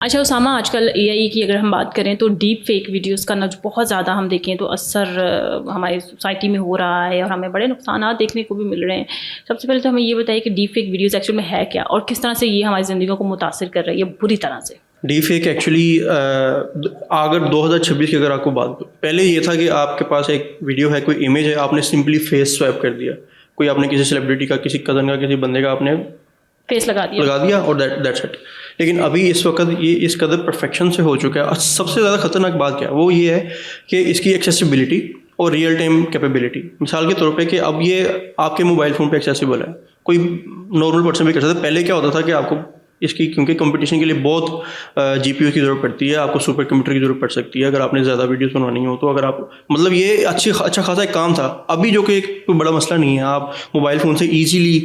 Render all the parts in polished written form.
اچھا اسامہ، آج کل اے آئی کی اگر ہم بات کریں تو ڈیپ فیک ویڈیوز کا بہت زیادہ ہم دیکھیں تو اثر ہماری سوسائٹی میں ہو رہا ہے اور ہمیں بڑے نقصانات دیکھنے کو بھی مل رہے ہیں. سب سے پہلے تو ہمیں یہ بتائیے کہ ڈیپ فیک ویڈیوز ایکچوئل میں ہے کیا اور کس طرح سے یہ ہماری زندگیوں کو متاثر کر رہی ہے بری طرح سے. ڈی فیک ایکچولی اگر 2026 کی اگر آپ کو بات کروں، پہلے یہ تھا کہ آپ کے پاس ایک ویڈیو ہے، کوئی امیج ہے، آپ نے سمپلی فیس سوائپ کر دیا، کوئی آپ نے کسی سیلیبریٹی کا، کسی کزن کا، کسی بندے کا آپ نے فیس لگا دیا اور دیٹس اٹ. لیکن ابھی اس وقت یہ اس قدر پرفیکشن سے ہو چکا ہے. اور سب سے زیادہ خطرناک بات کیا ہے، وہ یہ ہے کہ اس کی ایکسیسیبلٹی اور ریئل ٹائم کیپیبلٹی. مثال کے طور پہ کہ اب یہ آپ کے موبائل فون پہ ایکسیسیبل ہے، کوئی نارمل پرسن بھی کر سکتا ہے. پہلے کیا ہوتا تھا کہ آپ کو اس کی کیونکہ کمپٹیشن کے لیے بہت جی پی یو کی ضرورت پڑتی ہے، آپ کو سپر کمپیوٹر کی ضرورت پڑ سکتی ہے اگر آپ نے زیادہ ویڈیوز بنوانی ہو تو. اگر آپ مطلب یہ اچھا خاصا ایک کام تھا. ابھی جو کہ ایک کوئی بڑا مسئلہ نہیں ہے، آپ موبائل فون سے ایزیلی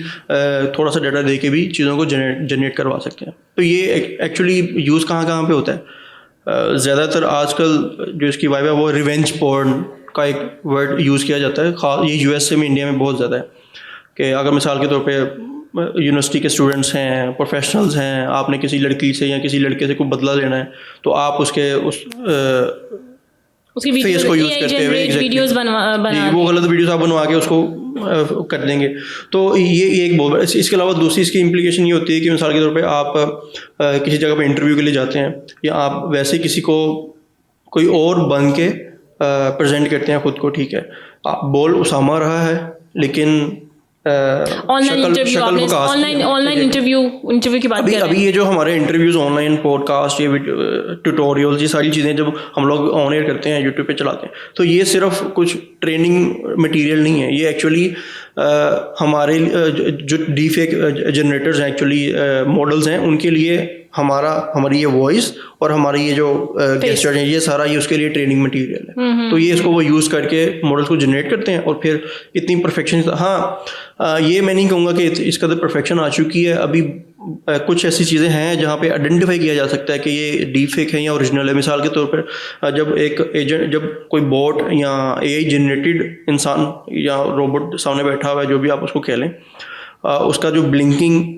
تھوڑا سا ڈیٹا دے کے بھی چیزوں کو جنریٹ کروا سکتے ہیں. تو یہ ایکچولی یوز کہاں پہ ہوتا ہے؟ زیادہ تر آج کل جو اس کی وائب ہے وہ ریونج پورن کا ایک ورڈ یوز کیا جاتا ہے. یہ یو ایس اے میں، انڈیا میں بہت زیادہ ہے. کہ اگر مثال کے طور پہ یونیورسٹی کے اسٹوڈنٹس ہیں، پروفیشنلز ہیں، آپ نے کسی لڑکی سے یا کسی لڑکے سے کوئی بدلہ لینا ہے تو آپ اس کے فیس کو یوز کرتے ہوئے وہ غلط ویڈیوز آپ بنوا کے اس کو کر دیں گے. تو یہ ایک بہت. اس کے علاوہ دوسری اس کی امپلیکیشن یہ ہوتی ہے کہ مثال کے طور پہ آپ کسی جگہ پہ انٹرویو کے لیے جاتے ہیں یا آپ ویسے کسی کو کوئی اور بن کے پریزنٹ کرتے ہیں خود کو. ٹھیک ہے، آپ بول اسامہ رہا ہے لیکن آن لائن انٹرویو کی بات کر رہے ہیں. ابھی یہ جو ہمارے interviews, online podcast, یہ ٹیوٹوریلز، یہ ساری چیزیں جب ہم لوگ آن ایئر کرتے ہیں، یوٹیوب پہ چلاتے ہیں، تو یہ صرف کچھ ٹریننگ مٹیریل نہیں ہے. یہ ایکچولی ہمارے جو ڈی فیک جنریٹرز ہیں، ایکچولی ماڈلز ہیں، ان کے لیے ہماری یہ وائس اور ہماری یہ جو گیسچر ہیں، یہ سارا یہ اس کے لیے ٹریننگ مٹیریل ہے. تو یہ اس کو وہ یوز کر کے ماڈلس کو جنریٹ کرتے ہیں اور پھر اتنی پرفیکشن. ہاں، یہ میں نہیں کہوں گا کہ اس قدر پرفیکشن آ چکی ہے. ابھی کچھ ایسی چیزیں ہیں جہاں پہ آئیڈینٹیفائی کیا جا سکتا ہے کہ یہ ڈیپ فیک ہے یا اوریجنل ہے. مثال کے طور پر جب کوئی بوٹ یا اے آئی جنریٹڈ انسان یا روبوٹ سامنے بیٹھا ہوا ہے، جو بھی آپ اس کو کہہ لیں، اس کا جو بلنکنگ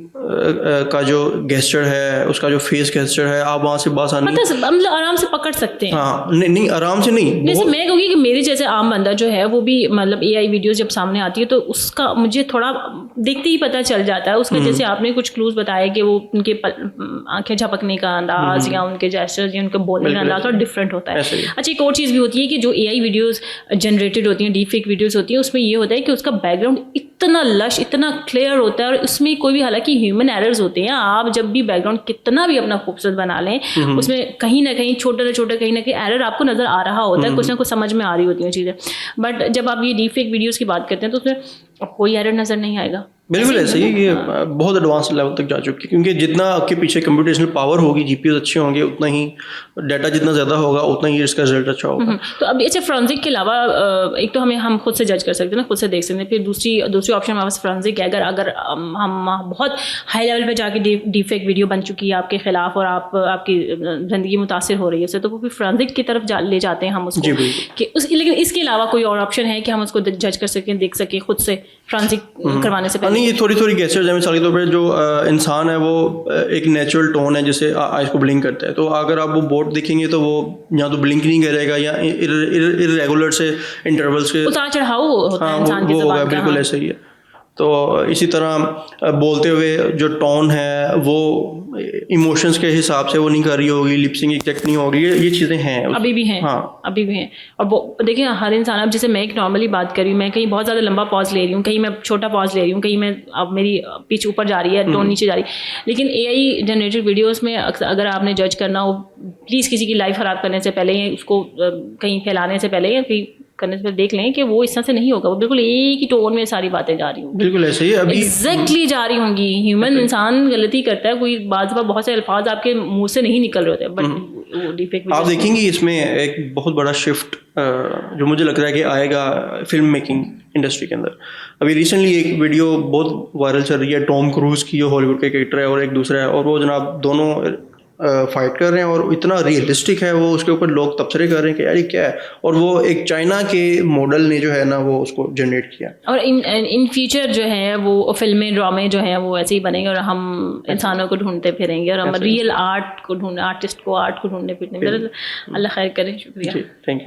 کا جو گیسچر ہے، اس کا جو فیس گیسچر ہے، آپ وہاں سے بآسانی مطلب آرام سے پکڑ سکتے ہیں. ہاں نہیں آرام سے نہیں. جیسے میں کہوں گی کہ میری جیسے عام بندہ جو ہے وہ بھی مطلب اے آئی ویڈیوز جب سامنے آتی ہے تو اس کا مجھے تھوڑا دیکھتے ہی پتہ چل جاتا ہے اس کا. جیسے آپ نے کچھ کلوز بتایا کہ وہ ان کے آنکھیں جھپکنے کا انداز یا ان کے جیسچرز یا ان کے بولنے کا انداز تھوڑا ڈفرینٹ ہوتا ہے. اچھا، ایک اور چیز بھی ہوتی ہے کہ جو اے آئی ویڈیوز جنریٹڈ ہوتی ہیں، ڈیپ فیک ویڈیوز ہوتی ہیں، اس میں یہ ہوتا ہے کہ اس کا بیک گراؤنڈ اتنا لش، اتنا کلیئر ہوتا ہے اور اس میں کوئی بھی، حالانکہ ہیومن ایررز ہوتے ہیں، آپ جب بھی بیک گراؤنڈ کتنا بھی اپنا خوبصورت بنا لیں، اس میں کہیں نہ کہیں چھوٹا نہ چھوٹا کہیں نہ کہیں ایرر آپ کو نظر آ رہا ہوتا ہے، کچھ نہ کچھ سمجھ میں آ رہی ہوتی ہیں چیزیں. بٹ جب آپ یہ ڈیپ فیک ویڈیوز کی بات کرتے ہیں تو اس میں اب کوئی ایرر نظر نہیں آئے گا. بالکل ایسے ہی. یہ بہت ایڈوانس لیول تک جا چکی ہے کیونکہ جتنا آپ کے پیچھے کمپیوٹیشنل پاور ہوگی، جی پی یوز اچھے ہوں گے، اتنا ہی ڈیٹا جتنا زیادہ ہوگا اتنا ہی اس کا رزلٹ اچھا ہوگا. تو اب اچھا، فرانزک کے علاوہ ایک تو ہم خود سے جج کر سکتے ہیں نا، خود سے دیکھ سکتے ہیں. پھر دوسری آپشن ہمارے پاس فرانزک ہے. اگر ہم بہت ہائی لیول پہ جا کے ڈیپ فیک ویڈیو بن چکی ہے آپ کے خلاف اور آپ کی زندگی متاثر ہو رہی ہے اس سے، تو وہ پھر فرانزک کی طرف لے جاتے ہیں ہم اس کو. لیکن اس کے علاوہ کوئی اور آپشن ہے کہ ہم اس کو جج کر سکیں، دیکھ سکیں خود سے فرانزک کروانے سے پہلے؟ نہیں، یہ تھوڑی گیسچرز ہیں. مثال کے طور پہ جو انسان ہے وہ ایک نیچرل ٹون ہے جسے آئز کو بلنک کرتا ہے. تو اگر آپ وہ بورڈ دیکھیں گے تو وہ یا تو بلنک نہیں کرے گا یا ارریگولر سے انٹرولس کے اتار چڑھاؤ ہوتا ہے انسان کی زبان کا. بالکل ایسا ہی ہے. تو اسی طرح بولتے ہوئے جو ٹون ہے وہ ایموشنس کے حساب سے وہ نہیں کر رہی ہوگی، لپسنگ ایگزیکٹ نہیں ہوگی. یہ چیزیں ہیں، ابھی بھی ہیں. ہاں ابھی بھی ہیں. اور دیکھیں ہر انسان، اب جیسے میں ایک نارملی بات کر رہی ہوں، میں کہیں بہت زیادہ لمبا پاز لے رہی ہوں، کہیں میں چھوٹا پاز لے رہی ہوں، کہیں میں اب میری پچ اوپر جا رہی ہے، ٹون نیچے جا رہی ہے. لیکن اے آئی جنریٹڈ ویڈیوز میں اگر آپ نے جج کرنا ہو، پلیز کسی کی لائف خراب کرنے سے پہلے یا اس کو کہیں پھیلانے سے پہلے یا کہیں کرنے سے پہلے دیکھ لیں کہ وہ اس طرح سے نہیں ہوگا. وہ بالکل ایک ہی ٹون میں ساری باتیں جا رہی ہوں، بالکل ایسے ہی ایگزیکٹلی جا رہی ہوں گی. ہیومن انسان غلطی کرتا ہے، کوئی بعض بہت سے الفاظ آپ کے منہ سے نہیں نکل رہے ہوتے. بٹ آپ دیکھیں گے اس میں ایک بہت بڑا شفٹ جو مجھے لگ رہا ہے کہ آئے گا فلم میکنگ انڈسٹری کے اندر. ابھی ریسنٹلی ایک ویڈیو بہت وائرل چل رہی ہے ٹام کروز کی، جو ہالی ووڈ کا کریکٹر ہے، اور ایک دوسرا ہے، اور وہ جناب دونوں فائٹ کر رہے ہیں اور اتنا ریئلسٹک ہے وہ, اس کے اوپر لوگ تبصرے کر رہے ہیں کہ یار یہ کیا ہے, اور وہ ایک چائنا کے ماڈل نے جو ہے نا وہ اس کو جنریٹ کیا. اور ان فیوچر جو ہے وہ فلمیں ڈرامے جو ہیں وہ ایسے ہی بنیں گے, اور ہم انسانوں کو ڈھونڈتے پھریں گے, اور ہم ریئل آرٹ کو ڈھونڈ, آرٹسٹ کو آرٹ کو ڈھونڈنے پھرنے. اللہ خیر کرے. شکریہ. Thank you.